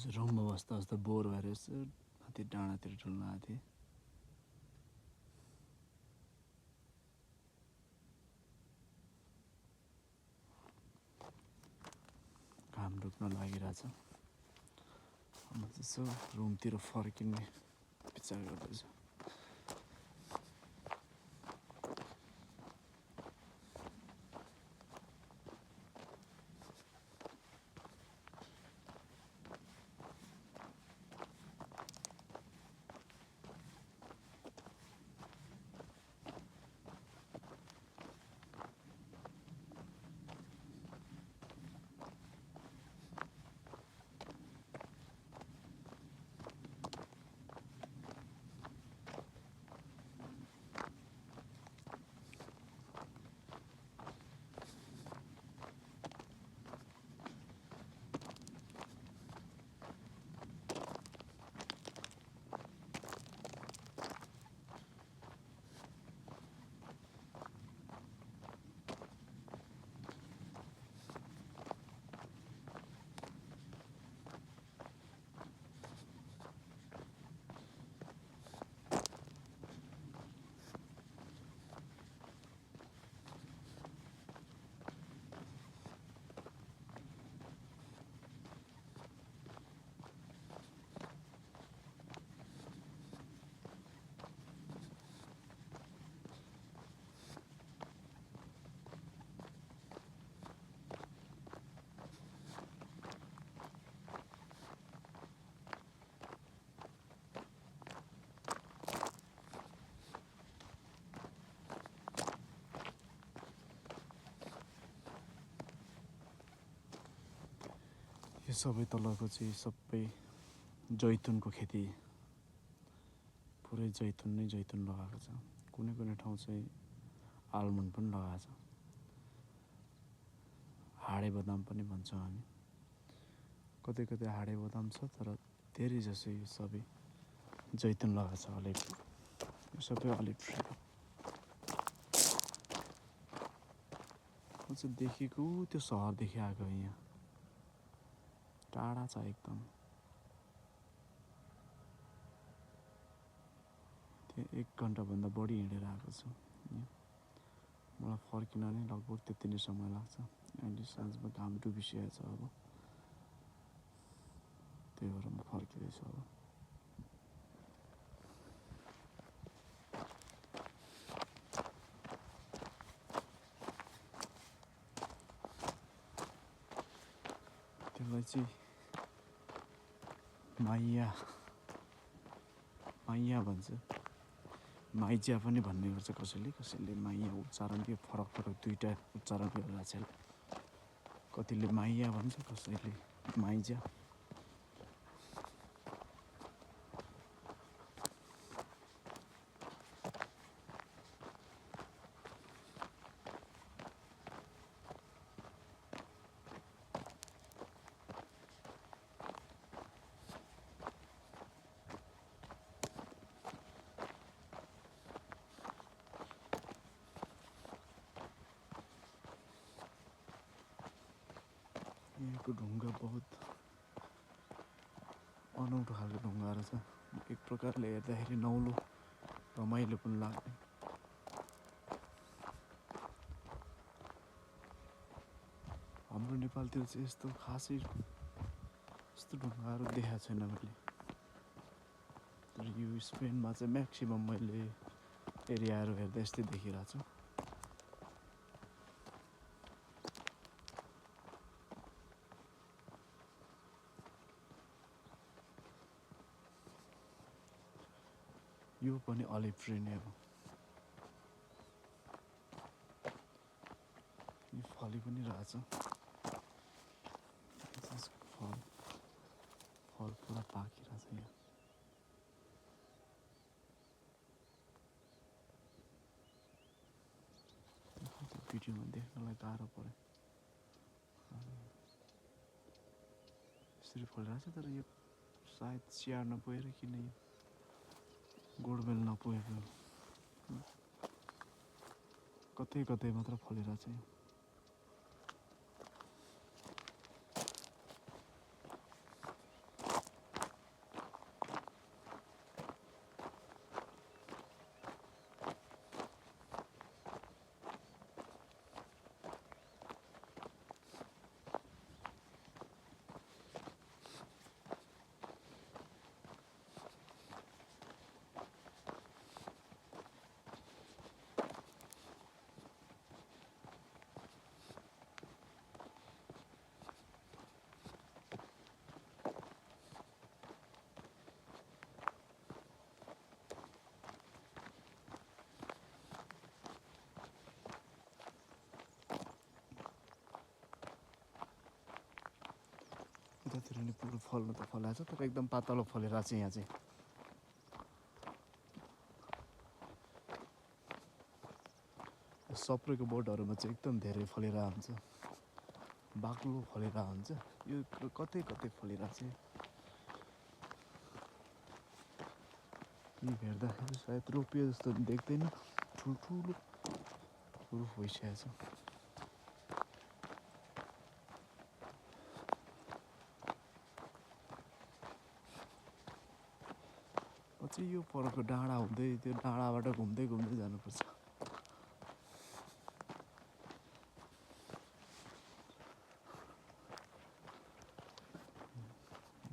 चाहिँ रुममा बस्दा बस्दा बोर भएर यसो माथि डाँडातिर डुल्न आएको थिएँ। घाम डुब्न लागिरहेछ। म चाहिँ यसो रुमतिर फर्किने विचार गर्दैछु। यो सबै तलको चाहिँ सबै जैतुनको खेती, पुरै जैतुन नै जैतुन लगाएको छ। कुनै कुनै ठाउँ चाहिँ आलमन्ड पनि लगाएको छ। हाडे बदाम पनि भन्छौँ हामी। कतै कतै हाडे बदाम छ, तर धेरै जसो यो सबै जैतुन लगाएको छ। अलिभ, यो सबै अलिभ ट्री हो। म चाहिँ देखेको त्यो सहरदेखि आएको यहाँ टाढा छ एकदम। त्यहाँ 1 घन्टाभन्दा बढी हिँडेर आएको छु। मलाई फर्किन नै लगभग त्यति नै समय लाग्छ। अहिले साँझमा घाम डुबिसकेको छ। अब त्यही भएर म फर्किँदैछु अब। त्यसलाई चाहिँ माइया भन्छ। माइज्या पनि भन्ने गर्छ कसैले, कसैले माइया। उच्चारण के फरक फरक दुईवटा उच्चारण गरेर छ। कतिले माइया भन्छ, कसैले माइज्या। यहाँको ढुङ्गा बहुत अनौठो खालको ढुङ्गाहरू छ। एक प्रकारले हेर्दाखेरि नौलो रमाइलो पनि लाग्ने। हाम्रो नेपालतिर चाहिँ यस्तो खासै यस्तो ढुङ्गाहरू देखाएको छैन मैले। तर यो स्पेनमा चाहिँ म्याक्सिमम मैले एरियाहरू हेर्दा यस्तै देखिरहेको छु। यो पनि अलिभ ट्री नै हो। यो फली पनि रहेछ। फल पुरा पाकिरहेछ यहाँ। भिडियोमा देख्नलाई गाह्रो पर्यो। यसरी फलिरहेछ, तर यो सायद स्याहार नपुगेर किन यो गोडमेल नपुगेको कतै कतै मात्र फलिरहेछ। उतातिर नि पुरो फल्नु त फलाएको छ तर एकदम पातलो फलेर चाहिँ यहाँ चाहिँ सप्रेको बोटहरूमा चाहिँ एकदम धेरै फलेर हुन्छ बाक्लो फलेर हुन्छ यो कतै कतै फलेर चाहिँ यी हेर्दाखेरि सायद रोपियो जस्तो देख्दैन ठुल्ठुलो रुख भइसकेको छ पछि यो परको डाँडा हुँदै त्यो डाँडाबाट घुम्दै घुम्दै जानुपर्छ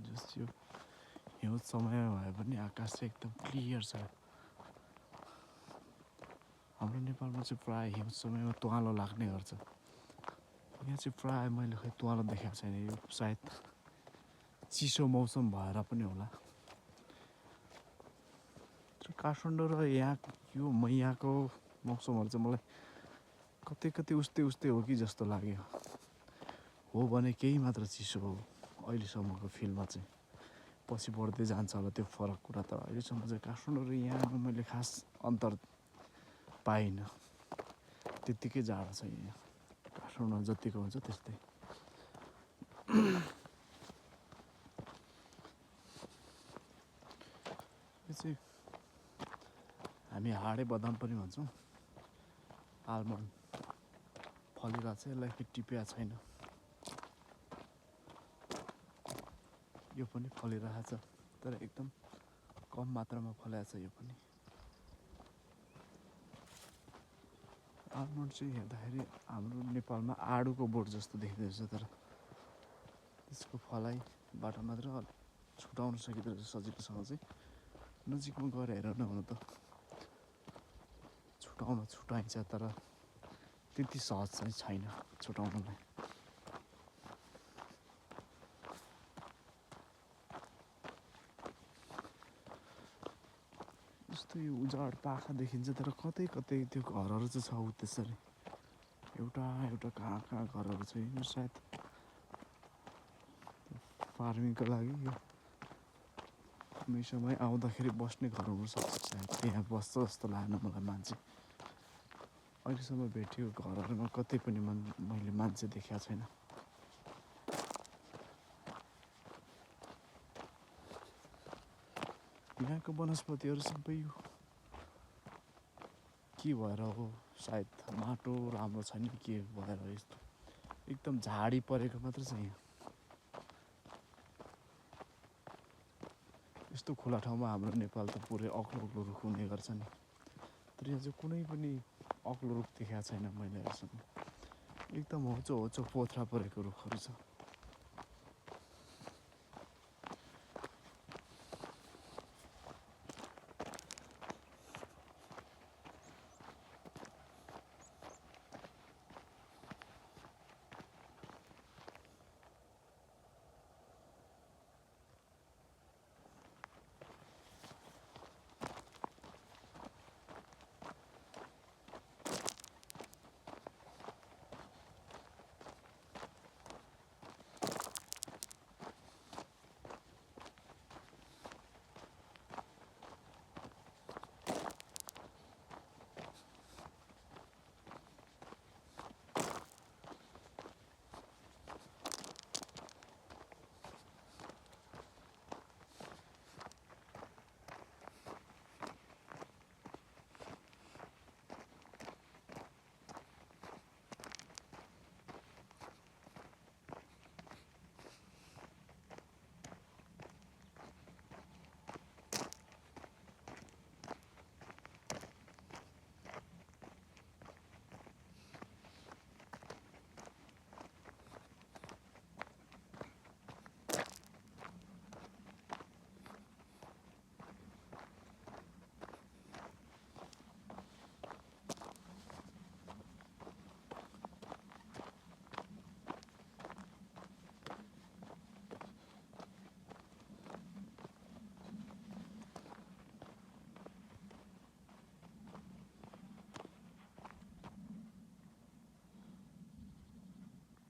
जस्तो यो हिउँद समयमा भए पनि आकाश चाहिँ एकदम क्लियर छ हाम्रो नेपालमा चाहिँ प्रायः हिउँद समयमा तुवालो लाग्ने गर्छ यहाँ चाहिँ प्रायः मैले खै तुवालो देखाएको छैन यो सायद चिसो मौसम भएर पनि होला काठमाडौँ र यो यहाँको मौसमहरू चाहिँ मलाई कतै कतै उस्तै उस्तै हो कि जस्तो लाग्यो हो भने केही मात्र चिसो हो अहिलेसम्मको फिल्डमा चाहिँ पछि बढ्दै जान्छ होला त्यो फरक कुरा तर अहिलेसम्म चाहिँ काठमाडौँ र यहाँमा मैले खास अन्तर पाइनँ त्यत्तिकै जाडो छ यहाँ काठमाडौँमा जतिको हुन्छ त्यस्तै यो चाहिँ हामी हाडे बदाम पनि भन्छौँ आलमन्ड फलिरहेको छ यसलाई फेरि टिपेको छैन यो पनि फलिरहेको छ तर एकदम कम मात्रामा फलेको छ यो पनि आलमन्ड चाहिँ हेर्दाखेरि हाम्रो नेपालमा आडुको बोट जस्तो देखिँदो रहेछ तर त्यसको फलाइबाट मात्र छुटाउन सकिँदो रहेछ सजिलोसँग चाहिँ नजिकमा गएर हेर न हुन त छुटाइन्छ तर त्यति सहज चाहिँ छैन छुटाउनलाई जस्तो यो उजाड पाखा देखिन्छ तर कतै कतै त्यो घरहरू चाहिँ छ उ त्यसरी एउटा कहाँ कहाँ घरहरू छ यो सायद फार्मिङको लागि यो कुनै समय आउँदाखेरि बस्ने घर हुनसक्छ सायद त्यहाँ बस्छ जस्तो लागेन मलाई मान्छे अहिलेसम्म भेटियो घरहरूमा कतै पनि मैले मान्छे देखेको छैन यहाँको वनस्पतिहरू सबै यो के भएर हो सायद माटो राम्रो छैन के भएर यस्तो एकदम झाडी परेको मात्र छ यहाँ यस्तो खुला ठाउँमा हाम्रो नेपाल त पुरै अग्लो अग्लो रुख हुने गर्छ नि तर यहाँ चाहिँ कुनै पनि अग्लो रुख देखाएको छैन मैले अहिलेसम्म एकदम होचो होचो पोथ्रा परेको रुखहरू छ